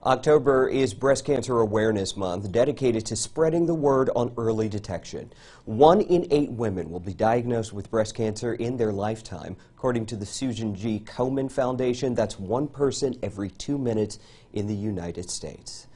October is Breast Cancer Awareness Month, dedicated to spreading the word on early detection. 1 in 8 women will be diagnosed with breast cancer in their lifetime. According to the Susan G. Komen Foundation, that's 1 person every 2 minutes in the United States.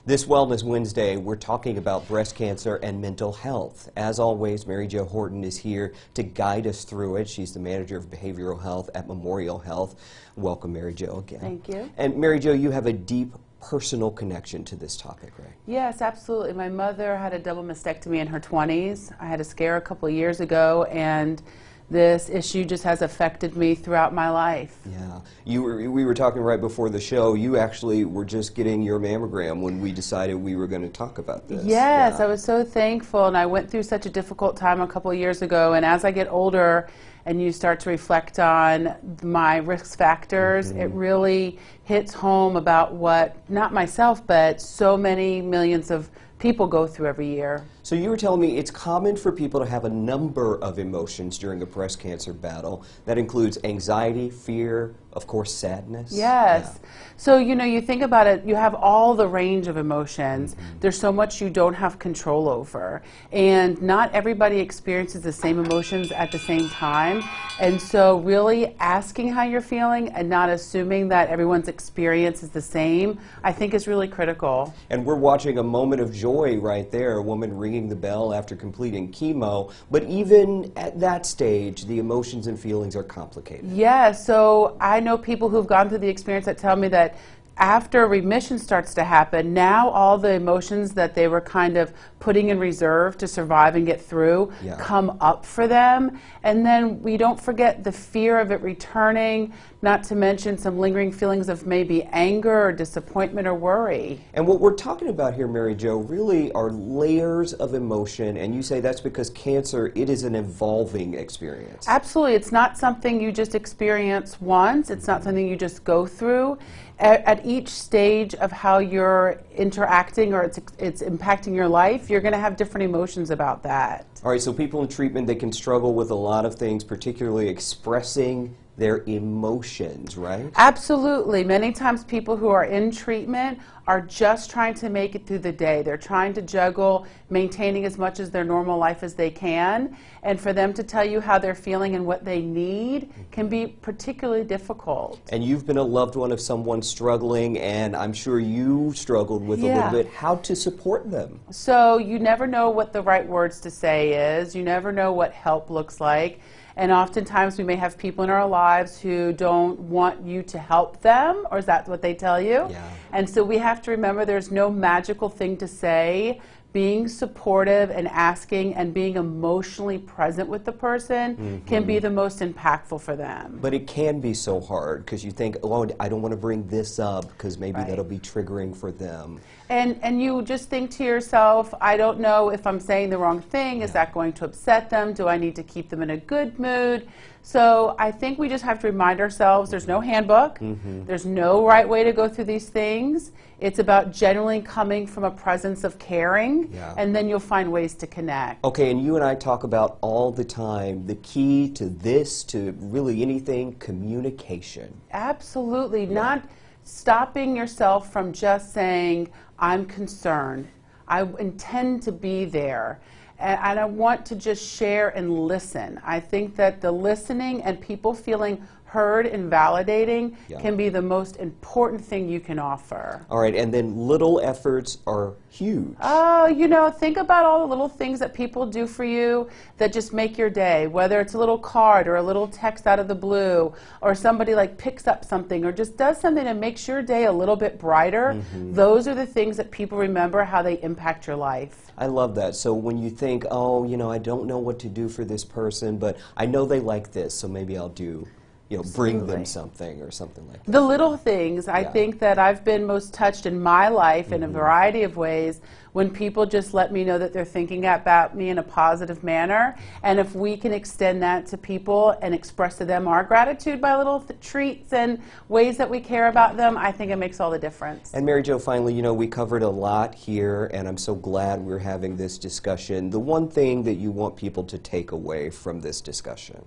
This Wellness Wednesday, we're talking about breast cancer and mental health. As always, Mary Jo Horton is here to guide us through it. She's the manager of behavioral health at Memorial Health. Welcome, Mary Jo, again. Thank you. And Mary Jo, you have a deep personal connection to this topic, right? Yes, absolutely. My mother had a double mastectomy in her 20s. I had a scare a couple of years ago, and this issue just has affected me throughout my life. Yeah. We were talking right before the show. You actually were just getting your mammogram when we decided we were going to talk about this. Yes, yeah. I was so thankful, and I went through such a difficult time a couple of years ago, and as I get older and you start to reflect on my risk factors, it really hits home about what, not myself, but so many millions of people go through every year. So you were telling me it's common for people to have a number of emotions during a breast cancer battle. That includes anxiety, fear, of course, sadness. Yes. Yeah. So, you know, you think about it, you have all the range of emotions. There's so much you don't have control over. And not everybody experiences the same emotions at the same time. And so really asking how you're feeling and not assuming that everyone's experience is the same, I think is really critical. And we're watching a moment of joy right there, a woman ringing the bell after completing chemo. But even at that stage, the emotions and feelings are complicated. Yeah, so I know people who've gone through the experience that tell me that after remission starts to happen, now all the emotions that they were kind of putting in reserve to survive and get through come up for them. And then we don't forget the fear of it returning, not to mention some lingering feelings of maybe anger or disappointment or worry. And what we're talking about here, Mary Jo, really are layers of emotion, and you say that's because cancer, it is an evolving experience. Absolutely. It's not something you just experience once. It's not something you just go through. At each stage of how you're interacting or it's impacting your life, you're going to have different emotions about that. All right, so people in treatment, they can struggle with a lot of things, particularly expressing their emotions, right? Absolutely. Many times people who are in treatment are just trying to make it through the day. They're trying to juggle maintaining as much as their normal life as they can. And for them to tell you how they're feeling and what they need can be particularly difficult. And you've been a loved one of someone struggling, and I'm sure you struggled with a little bit how to support them. So you never know what the right words to say is. You never know what help looks like. And oftentimes we may have people in our lives who don't want you to help them, or is that what they tell you? Yeah. And so we have to remember there's no magical thing to say. Being supportive and asking and being emotionally present with the person can be the most impactful for them. But it can be so hard because you think, oh, I don't want to bring this up because maybe that'll be triggering for them. And you just think to yourself, I don't know if I'm saying the wrong thing. Is that going to upset them? Do I need to keep them in a good mood? So I think we just have to remind ourselves there's no handbook. There's no right way to go through these things. It's about genuinely coming from a presence of caring, and then you'll find ways to connect. Okay, and you and I talk about all the time the key to this, to really anything, communication. Absolutely. Not stopping yourself from just saying, I'm concerned. I intend to be there. And I want to just share and listen. I think that the listening and people feeling heard and validating can be the most important thing you can offer. All right, and then little efforts are huge. Oh, you know, think about all the little things that people do for you that just make your day, whether it's a little card or a little text out of the blue, or somebody like picks up something or just does something that makes your day a little bit brighter. Those are the things that people remember how they impact your life. I love that. So when you think, oh, you know, I don't know what to do for this person, but I know they like this, so maybe I'll do, you know, bring them something or something like that. The little things, I think that I've been most touched in my life in a variety of ways when people just let me know that they're thinking about me in a positive manner. And if we can extend that to people and express to them our gratitude by little treats and ways that we care about them, I think it makes all the difference. And Mary Jo, finally, you know, we covered a lot here, and I'm so glad we're having this discussion. The one thing that you want people to take away from this discussion?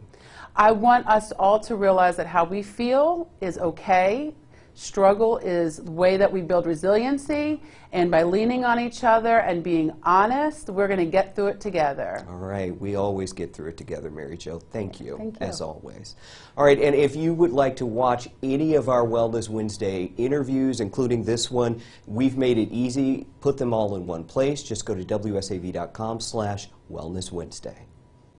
I want us all to realize that how we feel is okay. struggle is the way that we build resiliency, and by leaning on each other and being honest, we're going to get through it together. All right, we always get through it together, Mary Jo. Thank you, Thank you. as always. All right, and if you would like to watch any of our Wellness Wednesday interviews, including this one, we've made it easy. Put them all in one place. Just go to WSAV.com/Wellness Wednesday.